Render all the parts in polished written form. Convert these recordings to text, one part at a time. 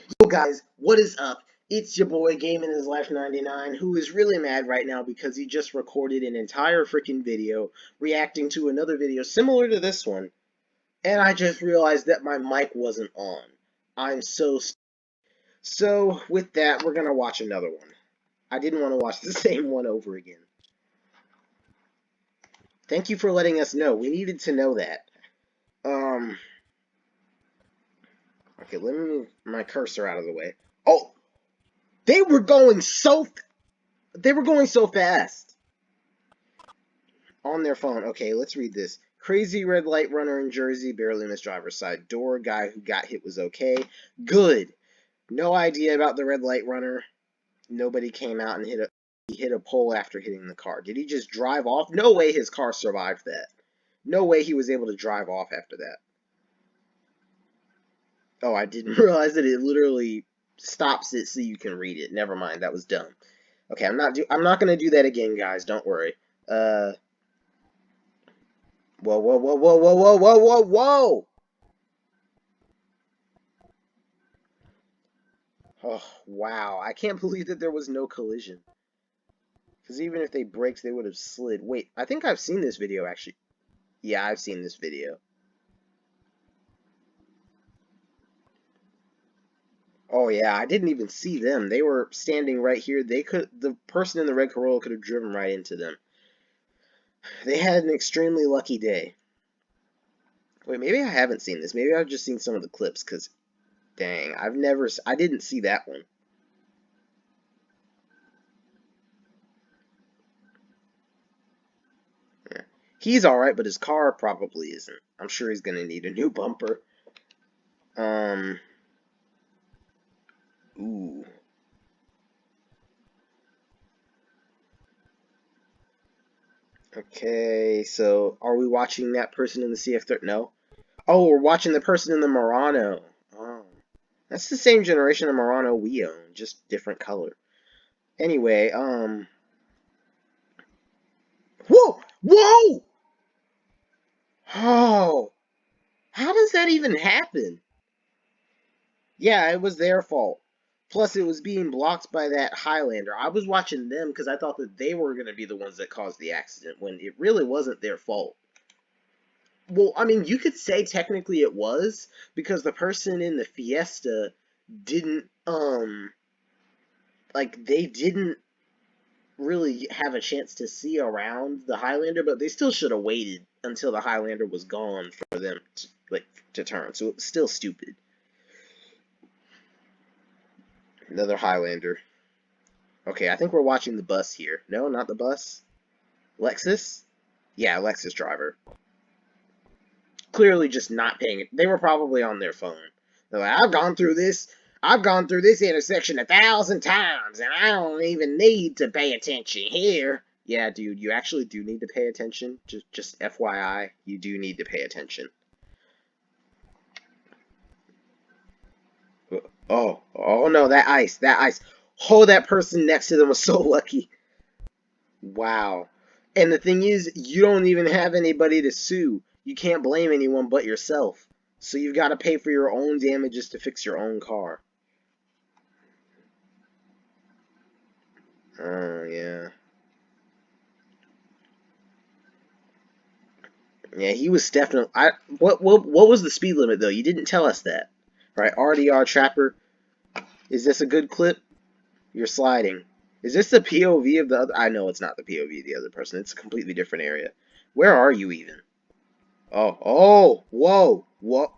Yo guys, what is up? It's your boy Game in His Life 99, who is really mad right now because he just recorded an entire freaking video reacting to another video similar to this one, and I just realized that my mic wasn't on. I'm so with that, we're gonna watch another one. I didn't want to watch the same one over again. Thank you for letting us know. We needed to know that. Um, okay, let me move my cursor out of the way. Oh, they were going so fast on their phone. Okay, let's read this. Crazy red light runner in Jersey barely missed driver's side door. Guy who got hit was okay. Good. No idea about the red light runner. Nobody came out and he hit a pole after hitting the car. Did he just drive off? No way his car survived that. No way he was able to drive off after that. Oh, I didn't realize that it literally stops it so you can read it. Never mind, that was dumb. Okay, I'm not gonna do that again, guys. Don't worry. Uh, whoa, whoa, whoa, whoa, whoa, whoa, whoa, whoa, whoa! Oh, wow. I can't believe that there was no collision. Because even if they braked, they would have slid. Wait, I think I've seen this video, actually. Yeah, I've seen this video. Oh, yeah, I didn't even see them. They were standing right here. The person in the red Corolla could have driven right into them. They had an extremely lucky day. Wait, maybe I haven't seen this. Maybe I've just seen some of the clips, because, dang, I didn't see that one. Yeah. He's alright, but his car probably isn't. I'm sure he's gonna need a new bumper. Um, ooh. Okay, so are we watching that person in the CF-30? No. Oh, we're watching the person in the Murano. Oh. That's the same generation of Murano we own, just different color. Anyway, whoa! Whoa! Oh! How does that even happen? Yeah, it was their fault. Plus, it was being blocked by that Highlander. I was watching them because I thought that they were going to be the ones that caused the accident, when it really wasn't their fault. Well, I mean, you could say technically it was, because the person in the Fiesta didn't, like, they didn't really have a chance to see around the Highlander, but they still should have waited until the Highlander was gone for them to, like, to turn. So it was still stupid. Another Highlander. Okay, I think we're watching the bus here. No, not the bus. Lexus? Yeah, Lexus driver. Clearly just not paying it. They were probably on their phone. They're like, I've gone through this intersection 1,000 times, and I don't even need to pay attention here. Yeah, dude, you actually do need to pay attention. Just FYI, you do need to pay attention. Oh no, that ice. Oh, that person next to them was so lucky. Wow. And the thing is, you don't even have anybody to sue. You can't blame anyone but yourself. So you've got to pay for your own damages to fix your own car. Oh, yeah. Yeah, he was definitely... What was the speed limit, though? You didn't tell us that. Right, RDR Trapper. Is this a good clip? You're sliding. Is this the POV of the other... I know it's not the POV of the other person. It's a completely different area. Where are you, even? Oh, whoa, what?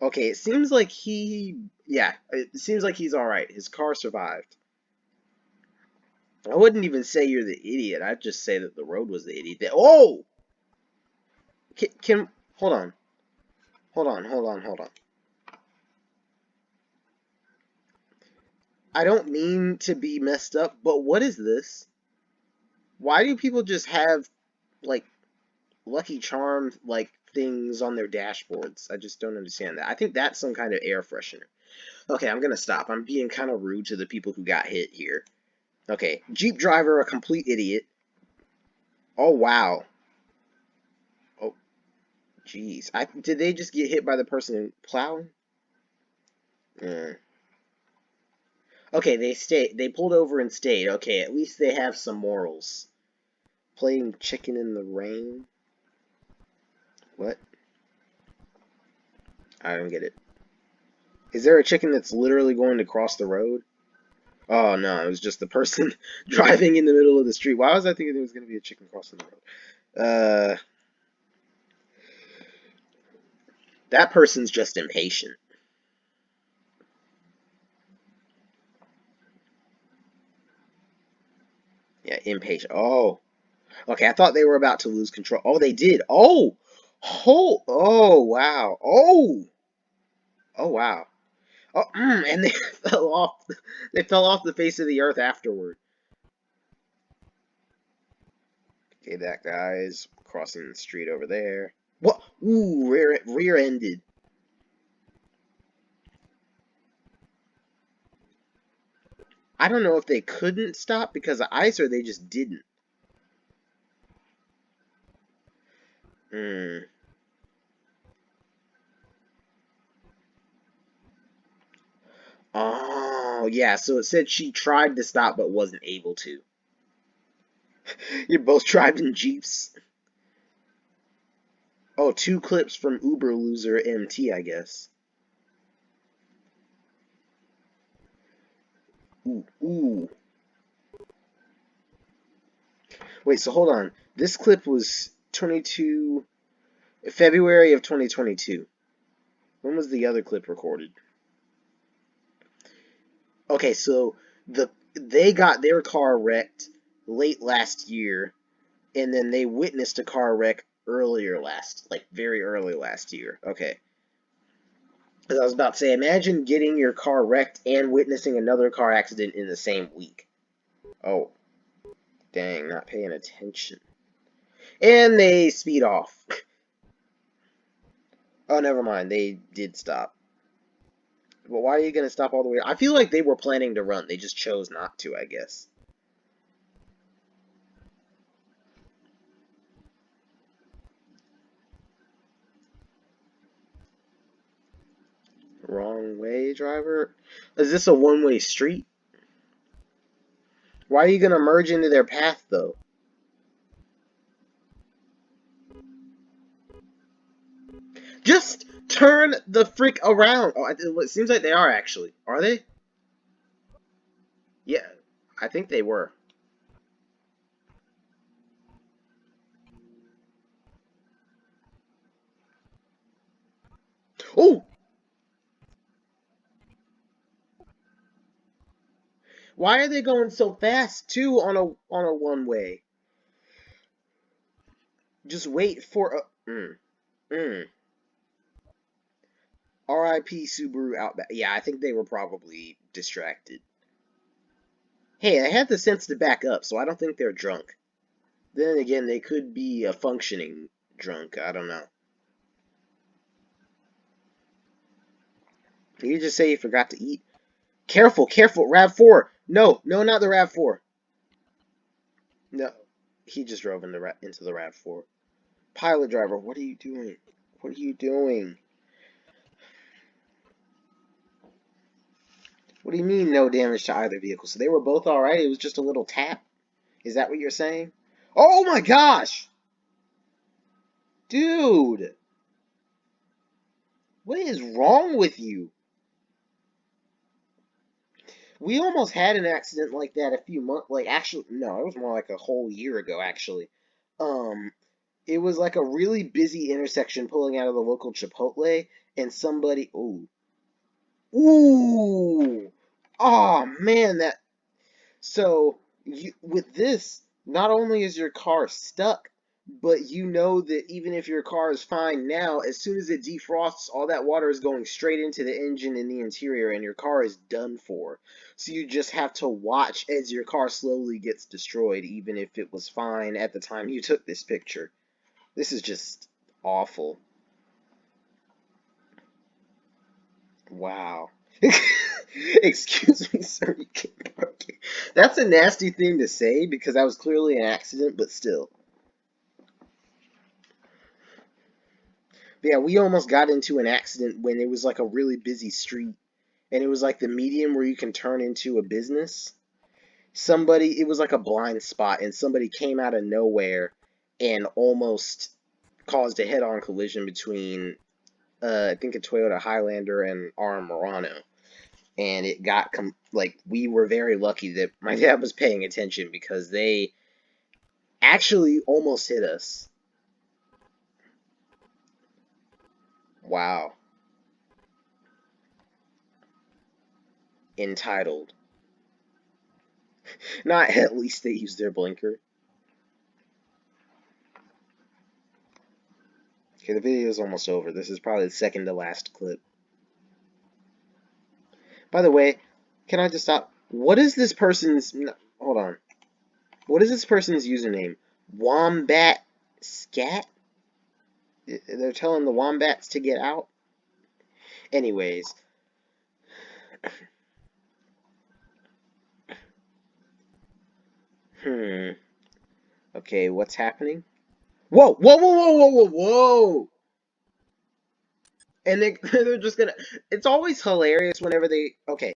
Okay, it seems like yeah, it seems like he's alright. His car survived. I wouldn't even say you're the idiot. I'd just say that the road was the idiot. Oh! Hold on. Hold on. I don't mean to be messed up, but what is this? Why do people just have, like, Lucky Charm, like, things on their dashboards? I just don't understand that. I think that's some kind of air freshener. Okay, I'm gonna stop. I'm being kind of rude to the people who got hit here. Okay, Jeep driver, a complete idiot. Oh, wow. Oh, jeez. Did they just get hit by the person plowing? Mm. Okay, they stayed. They pulled over and stayed. Okay, at least they have some morals. Playing chicken in the rain? What? I don't get it. Is there a chicken that's literally going to cross the road? Oh no, it was just the person driving in the middle of the street. Why was I thinking there was going to be a chicken crossing the road? That person's just impatient. Yeah, impatient. Oh, okay. I thought they were about to lose control. Oh, they did. Oh, oh, wow. Oh, wow. Oh, and they fell off. They fell off the face of the earth afterward. Okay, that guy's crossing the street over there. What? Ooh, rear-ended. I don't know if they couldn't stop because of ice or they just didn't. Hmm. Oh, yeah. So it said she tried to stop but wasn't able to. You're both driving Jeeps. Oh, two clips from Uber loser MT, I guess. Ooh, ooh. Wait, so hold on. This clip was 22 February of 2022. When was the other clip recorded? Okay, so they got their car wrecked late last year, and then they witnessed a car wreck very early last year. Okay. Because I was about to say, imagine getting your car wrecked and witnessing another car accident in the same week. Oh, dang, not paying attention. And they speed off. Oh, never mind. They did stop. But why are you going to stop all the way? I feel like they were planning to run. They just chose not to, I guess. Wrong way, driver? Is this a one-way street? Why are you going to merge into their path, though? Just turn the frick around. Oh, it seems like they are, actually. Are they? Yeah, I think they were. Oh! Why are they going so fast, too, on a one-way? Just wait for a... Mm. R.I.P. Subaru Outback. Yeah, I think they were probably distracted. Hey, they have the sense to back up, so I don't think they're drunk. Then again, they could be a functioning drunk. I don't know. Did you just say you forgot to eat? Careful, careful, RAV4. No, no, not the RAV4. No, he just drove into the RAV4. Pilot driver, what are you doing? What are you doing? What do you mean no damage to either vehicle? So they were both alright, it was just a little tap? Is that what you're saying? Oh my gosh! Dude! What is wrong with you? We almost had an accident like that a few months, like actually, no, it was more like a whole year ago, actually. Um, it was like a really busy intersection pulling out of the local Chipotle, and somebody, ooh, oh man, so with this, not only is your car stuck, but you know that even if your car is fine now, as soon as it defrosts, all that water is going straight into the engine and the interior, and your car is done for. So you just have to watch as your car slowly gets destroyed, even if it was fine at the time you took this picture. This is just awful. Wow. Excuse me, sir, you can't park here. That's a nasty thing to say because that was clearly an accident, but still. But yeah, we almost got into an accident when it was like a really busy street. and it was like the medium where you can turn into a business. Somebody, it was like a blind spot, and somebody came out of nowhere and almost caused a head-on collision between, I think a Toyota Highlander and our Murano. And it got, like, we were very lucky that my dad was paying attention because they actually almost hit us. Wow. Entitled. Not at least they used their blinker. Okay, the video is almost over. This is probably the second to last clip. By the way, can I just stop? What is this person's... Hold on. What is this person's username? Wombat Scat? They're telling the wombats to get out? Anyways. Okay, what's happening? Whoa! Whoa, whoa, whoa, whoa, whoa, whoa! And they're just gonna... It's always hilarious whenever they... Okay.